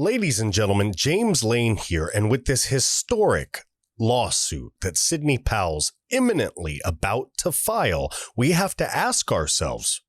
Ladies and gentlemen, James Lane here, and with this historic lawsuit that Sidney Powell's imminently about to file, we have to ask ourselves,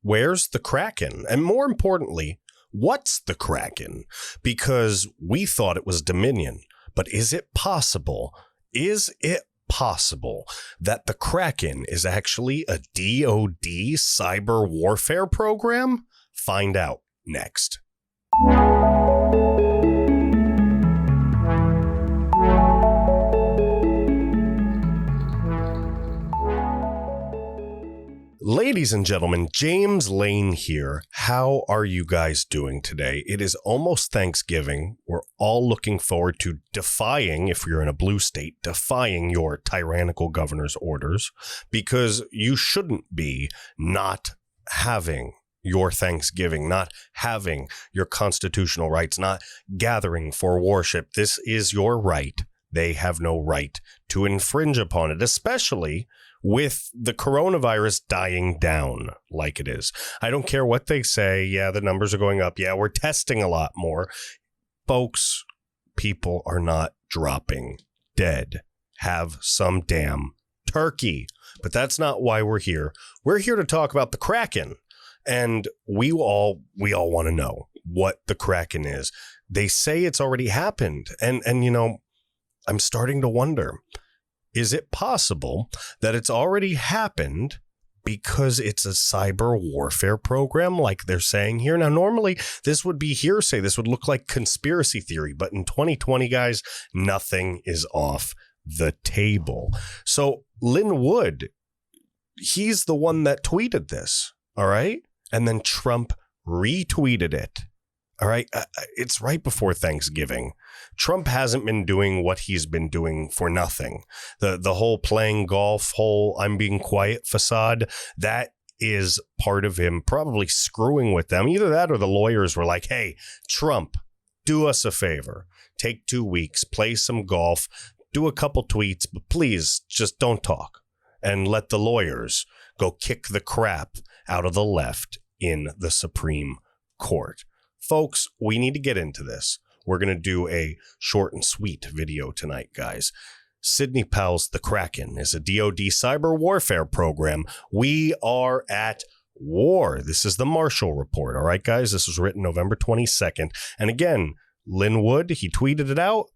where's the Kraken? And more importantly, what's the Kraken? Because we thought it was Dominion, but is it possible? Is it possible that the Kraken is actually a DoD cyber warfare program? Find out next. Ladies and gentlemen, James Lane here. How are you guys doing today? It is almost Thanksgiving. We're all looking forward to defying, if you're in a blue state, defying your tyrannical governor's orders, because you shouldn't be not having your Thanksgiving, not having your constitutional rights, not gathering for worship. This is your right. They have no right to infringe upon it, especially with the coronavirus dying down like it is. I don't care what they say. Yeah, the numbers are going up. Yeah, we're testing a lot more. Folks, people are not dropping dead. Have some damn turkey. But that's not why we're here. We're here to talk about the Kraken. And we all want to know what the Kraken is. They say it's already happened. And you know, I'm starting to wonder, is it possible that it's already happened because it's a cyber warfare program like they're saying here? Now, normally this would be hearsay. This would look like conspiracy theory. But in 2020, guys, nothing is off the table. So Lin Wood, he's the one that tweeted this. All right. And then Trump retweeted it. All right. It's right before Thanksgiving. Trump hasn't been doing what he's been doing for nothing. The whole playing golf, whole I'm being quiet facade, that is part of him probably screwing with them. Either that or the lawyers were like, hey, Trump, do us a favor. Take 2 weeks, play some golf, do a couple tweets, but please just don't talk and let the lawyers go kick the crap out of the left in the Supreme Court. Folks, we need to get into this. We're going to do a short and sweet video tonight, guys. Sidney Powell's The Kraken is a DoD cyber warfare program. We are at war. This is the Marshall Report. All right, guys, this was written November 22nd. And again, Lin Wood, he tweeted it out,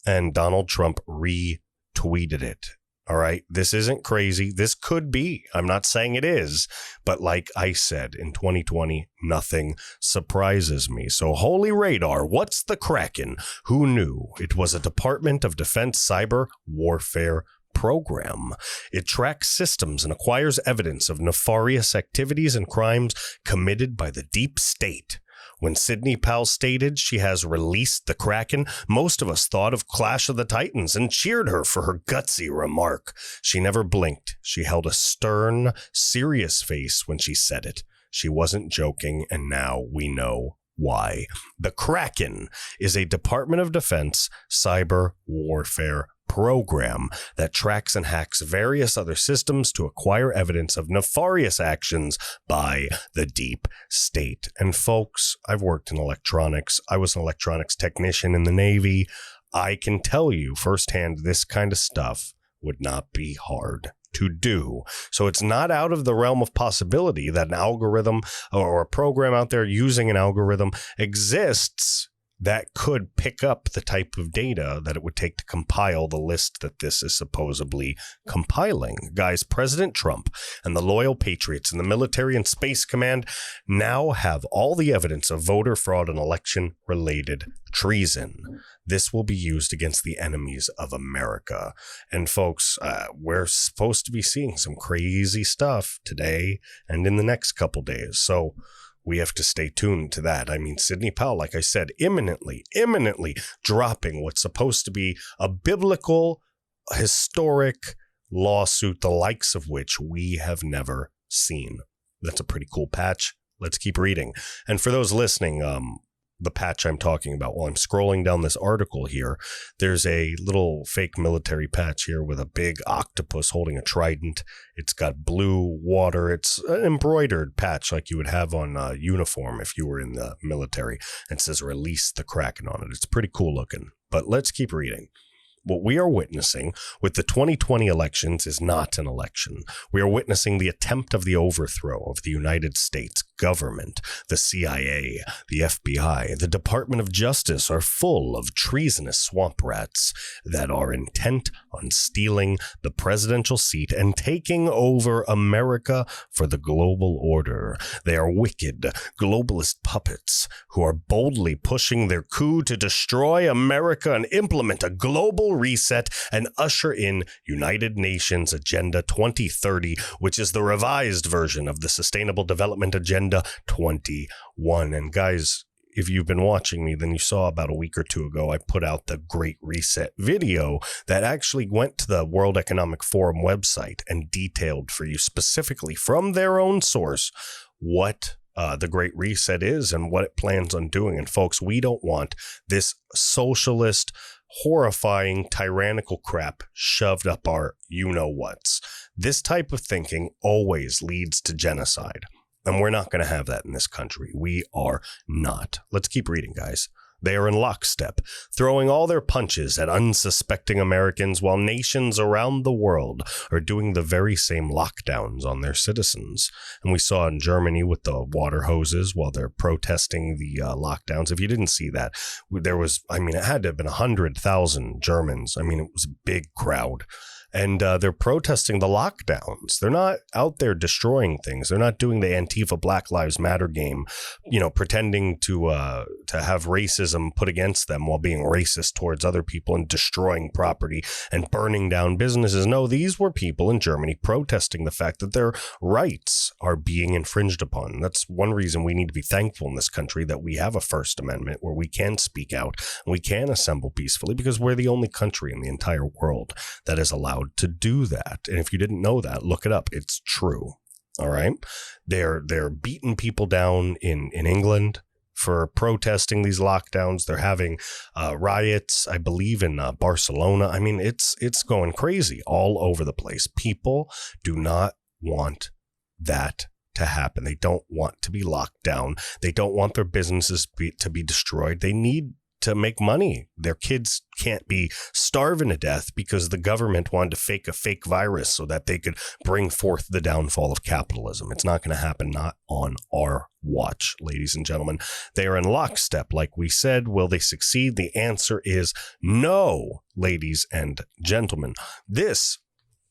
and Donald Trump retweeted it. All right, this isn't crazy. This could be. I'm not saying it is. But like I said, in 2020, nothing surprises me. So holy radar, what's the Kraken? Who knew? It was a Department of Defense cyber warfare program. It tracks systems and acquires evidence of nefarious activities and crimes committed by the deep state. When Sidney Powell stated she has released the Kraken, most of us thought of Clash of the Titans and cheered her for her gutsy remark. She never blinked. She held a stern, serious face when she said it. She wasn't joking, and now we know why. The Kraken is a Department of Defense cyber warfare program that tracks and hacks various other systems to acquire evidence of nefarious actions by the deep state. And folks, I've worked in electronics. I was an electronics technician in the Navy. I can tell you firsthand, this kind of stuff would not be hard to do. So it's not out of the realm of possibility that an algorithm or a program out there using an algorithm exists that could pick up the type of data that it would take to compile the list that this is supposedly compiling. Guys, President Trump and the loyal patriots in the military and space command now have all the evidence of voter fraud and election-related treason. This will be used against the enemies of America. And folks, we're supposed to be seeing some crazy stuff today and in the next couple days. So we have to stay tuned to that. I mean, Sidney Powell, like I said, imminently dropping what's supposed to be a biblical, historic lawsuit, the likes of which we have never seen. That's a pretty cool patch. Let's keep reading. And for those listening, the patch I'm talking about. While I'm scrolling down this article here, there's a little fake military patch here with a big octopus holding a trident. It's got blue water. It's an embroidered patch like you would have on a uniform if you were in the military. And it says "Release the Kraken" on it. It's pretty cool looking. But let's keep reading. What we are witnessing with the 2020 elections is not an election. We are witnessing the attempt of the overthrow of the United States government. The CIA, the FBI, the Department of Justice are full of treasonous swamp rats that are intent on stealing the presidential seat and taking over America for the global order. They are wicked, globalist puppets who are boldly pushing their coup to destroy America and implement a global reset and usher in United Nations Agenda 2030, which is the revised version of the Sustainable Development Agenda 21. And guys, if you've been watching me, then you saw about a week or two ago, I put out the Great Reset video that actually went to the World Economic Forum website and detailed for you specifically from their own source what the Great Reset is and what it plans on doing. And folks, we don't want this socialist, horrifying, tyrannical crap shoved up our you-know-whats. This type of thinking always leads to genocide. And we're not going to have that in this country. We are not. Let's keep reading, guys. They are in lockstep, throwing all their punches at unsuspecting Americans while nations around the world are doing the very same lockdowns on their citizens. And we saw in Germany with the water hoses while they're protesting the lockdowns. If you didn't see that, there was, it had to have been 100,000 Germans. It was a big crowd. And they're protesting the lockdowns. They're not out there destroying things. They're not doing the Antifa Black Lives Matter game, pretending to have racism put against them while being racist towards other people and destroying property and burning down businesses. No, these were people in Germany protesting the fact that their rights are being infringed upon. That's one reason we need to be thankful in this country that we have a First Amendment where we can speak out and we can assemble peacefully, because we're the only country in the entire world that is allowed to do that. And if you didn't know that, look it up. It's true. All right. They're beating people down in England for protesting these lockdowns. They're having riots, I believe, in Barcelona. It's going crazy all over the place. People do not want that to happen. They don't want to be locked down. They don't want their businesses to be destroyed. They need to make money. Their kids can't be starving to death because the government wanted to fake a fake virus so that they could bring forth the downfall of capitalism. It's not going to happen, not on our watch, ladies and gentlemen. They are in lockstep, like we said. Will they succeed? The answer is no, ladies and gentlemen. This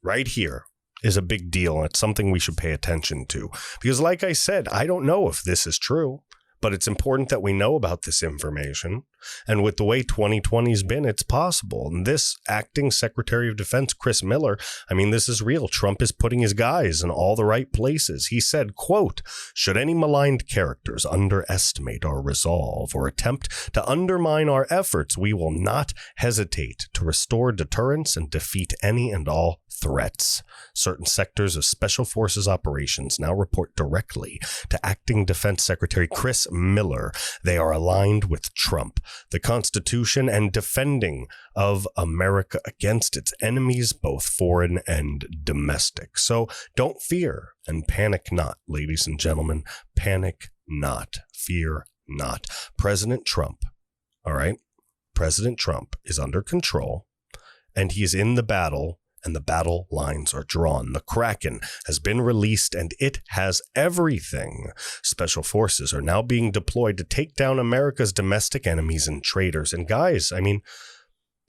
right here is a big deal, and it's something we should pay attention to. Because like I said, I don't know if this is true, but it's important that we know about this information. And with the way 2020's been, it's possible. And this acting Secretary of Defense, Chris Miller, this is real. Trump is putting his guys in all the right places. He said, quote, "Should any maligned characters underestimate our resolve or attempt to undermine our efforts, we will not hesitate to restore deterrence and defeat any and all threats. Certain sectors of Special Forces operations now report directly to Acting Defense Secretary Chris Miller. They are aligned with Trump, the Constitution, and defending of America against its enemies, both foreign and domestic." So don't fear and panic not, ladies and gentlemen. Panic not. Fear not. President Trump, all right? President Trump is under control, and he's in the battle, and the battle lines are drawn. The Kraken has been released, and it has everything. Special forces are now being deployed to take down America's domestic enemies and traitors. And guys,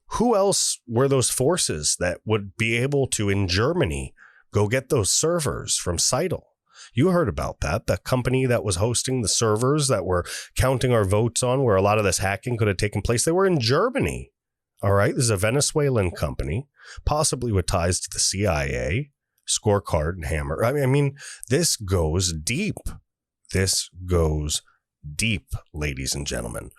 who else were those forces that would be able to, in Germany, go get those servers from Seidel? You heard about that, the company that was hosting the servers that were counting our votes on, where a lot of this hacking could have taken place. They were in Germany. All right, this is a Venezuelan company, possibly with ties to the CIA, Scorecard, and Hammer. This goes deep. This goes deep, ladies and gentlemen.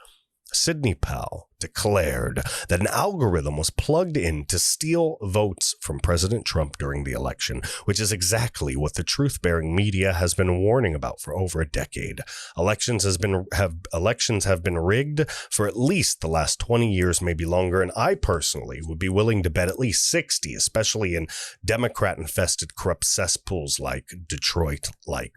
Sidney Powell declared that an algorithm was plugged in to steal votes from President Trump during the election, which is exactly what the truth-bearing media has been warning about for over a decade. Elections have been rigged for at least the last 20 years, maybe longer, and I personally would be willing to bet at least 60, especially in Democrat-infested corrupt cesspools like Detroit, like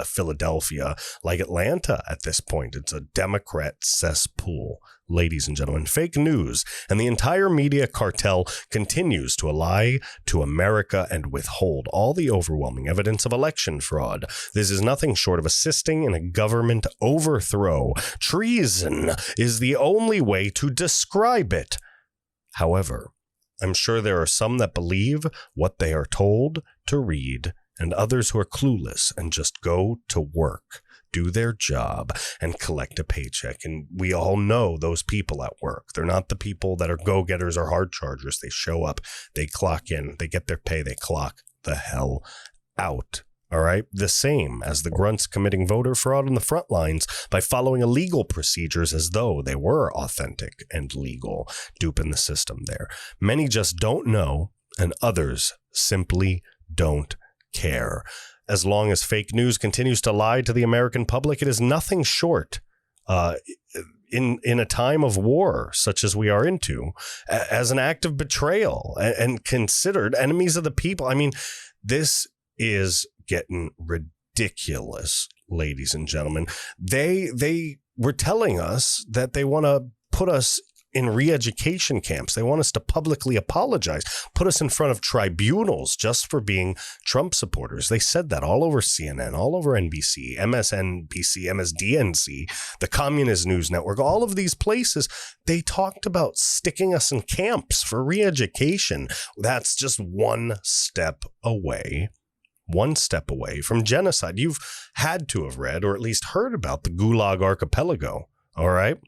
Philadelphia, like Atlanta at this point. It's a Democrat cesspool, ladies and gentlemen. Fake news and the entire media cartel continues to lie to America and withhold all the overwhelming evidence of election fraud. This is nothing short of assisting in a government overthrow. Treason is the only way to describe it. However, I'm sure there are some that believe what they are told to read, and others who are clueless and just go to work, do their job, and collect a paycheck. And we all know those people at work. They're not the people that are go-getters or hard chargers. They show up, they clock in, they get their pay, they clock the hell out. All right. The same as the grunts committing voter fraud on the front lines by following illegal procedures as though they were authentic and legal, duping the system there. Many just don't know, and others simply don't care. As long as fake news continues to lie to the American public, it is nothing short, in a time of war such as we are into, as an act of betrayal and considered enemies of the people. I mean, this is getting ridiculous, ladies and gentlemen. They were telling us that they want to put us in re-education camps. They want us to publicly apologize, put us in front of tribunals just for being Trump supporters. They said that all over CNN, all over NBC, MSNBC, MSDNC, the Communist News Network, all of these places. They talked about sticking us in camps for re-education. That's just one step away from genocide. You've had to have read or at least heard about the Gulag Archipelago. All right.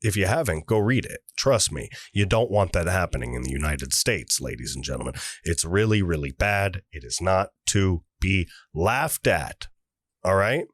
If you haven't, go read it. Trust me, you don't want that happening in the United States, ladies and gentlemen. It's really, really bad. It is not to be laughed at. All right?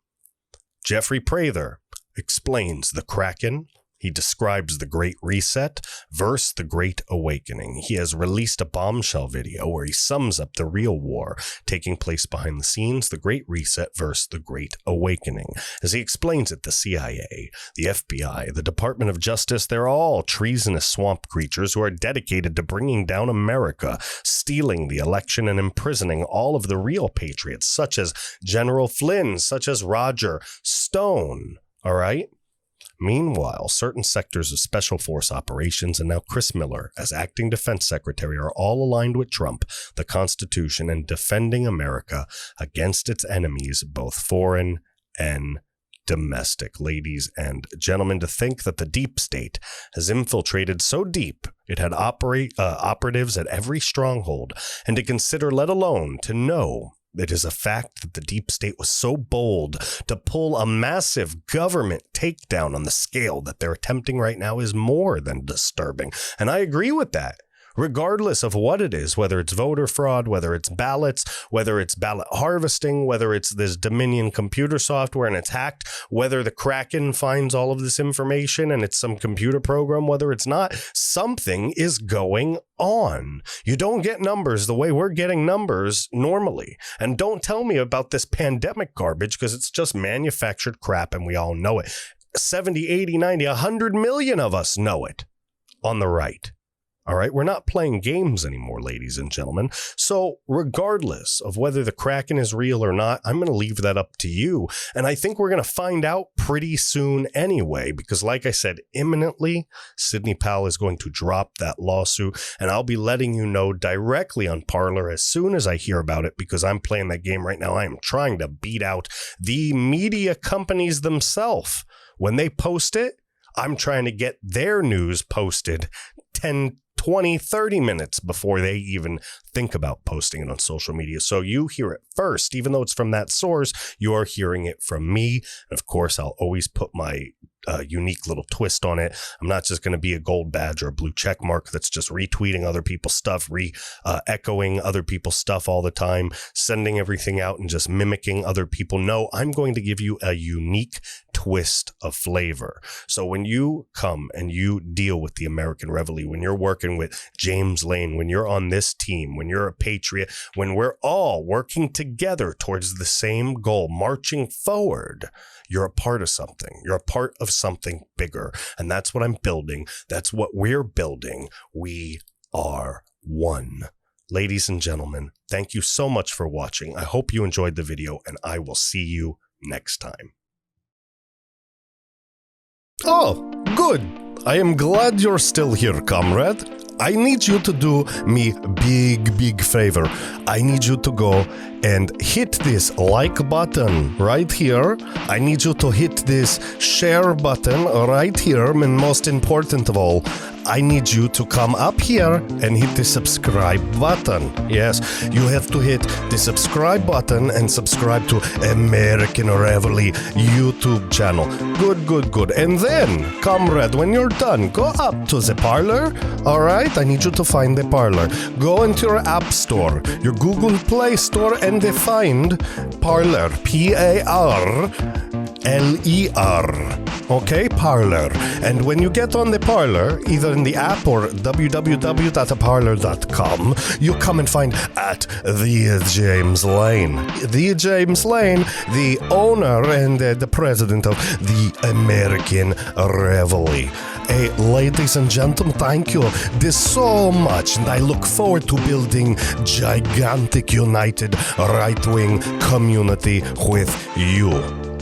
Jeffrey Prather explains the Kraken. He describes the Great Reset versus the Great Awakening. He has released a bombshell video where he sums up the real war taking place behind the scenes, the Great Reset versus the Great Awakening. As he explains it, the CIA, the FBI, the Department of Justice, they're all treasonous swamp creatures who are dedicated to bringing down America, stealing the election and imprisoning all of the real patriots, such as General Flynn, such as Roger Stone. All right? Meanwhile, certain sectors of Special Force Operations and now Chris Miller as acting defense secretary are all aligned with Trump, the Constitution, and defending America against its enemies, both foreign and domestic. Ladies and gentlemen, to think that the deep state has infiltrated so deep it had operatives at every stronghold, and to consider, let alone to know, it is a fact that the deep state was so bold to pull a massive government takedown on the scale that they're attempting right now is more than disturbing. And I agree with that. Regardless of what it is, whether it's voter fraud, whether it's ballots, whether it's ballot harvesting, whether it's this Dominion computer software and it's hacked, whether the Kraken finds all of this information and it's some computer program, whether it's not, something is going on. You don't get numbers the way we're getting numbers normally. And don't tell me about this pandemic garbage, because it's just manufactured crap and we all know it. 70, 80, 90, 100 million of us know it on the right. All right, we're not playing games anymore, ladies and gentlemen. So regardless of whether the Kraken is real or not, I'm going to leave that up to you. And I think we're going to find out pretty soon anyway, because like I said, imminently, Sidney Powell is going to drop that lawsuit. And I'll be letting you know directly on Parler as soon as I hear about it, because I'm playing that game right now. I am trying to beat out the media companies themselves. When they post it, I'm trying to get their news posted 10, 20, 30 minutes before they even think about posting it on social media. So you hear it first, even though it's from that source, you are hearing it from me. And of course, I'll always put my unique little twist on it. I'm not just going to be a gold badge or a blue check mark that's just retweeting other people's stuff, echoing other people's stuff all the time, sending everything out and just mimicking other people. No, I'm going to give you a unique twist of flavor. So when you come and you deal with the American Reveille, when you're working with James Lane, when you're on this team, when you're a patriot, when we're all working together towards the same goal, marching forward, you're a part of something. You're a part of something bigger. And that's what I'm building. That's what we're building. We are one. Ladies and gentlemen, thank you so much for watching. I hope you enjoyed the video, and I will see you next time. Oh, good. I am glad you're still here, comrade. I need you to do me big favor. I need you to go and hit this like button right here. I need you to hit this share button right here. And most important of all, I need you to come up here and hit the subscribe button. Yes, you have to hit the subscribe button and subscribe to American Reveille YouTube channel. Good. And then, comrade, when you're done, go up to the Parler. All right, I need you to find the Parler. Go into your App Store, your Google Play Store, and find Parler. Parler. Okay, Parler. And when you get on the Parler, either in the app or www.parler.com, you come and find at the James Lane. The James Lane, the owner and the president of the American Reveille. Hey, ladies and gentlemen, thank you this so much, and I look forward to building gigantic united right-wing community with you.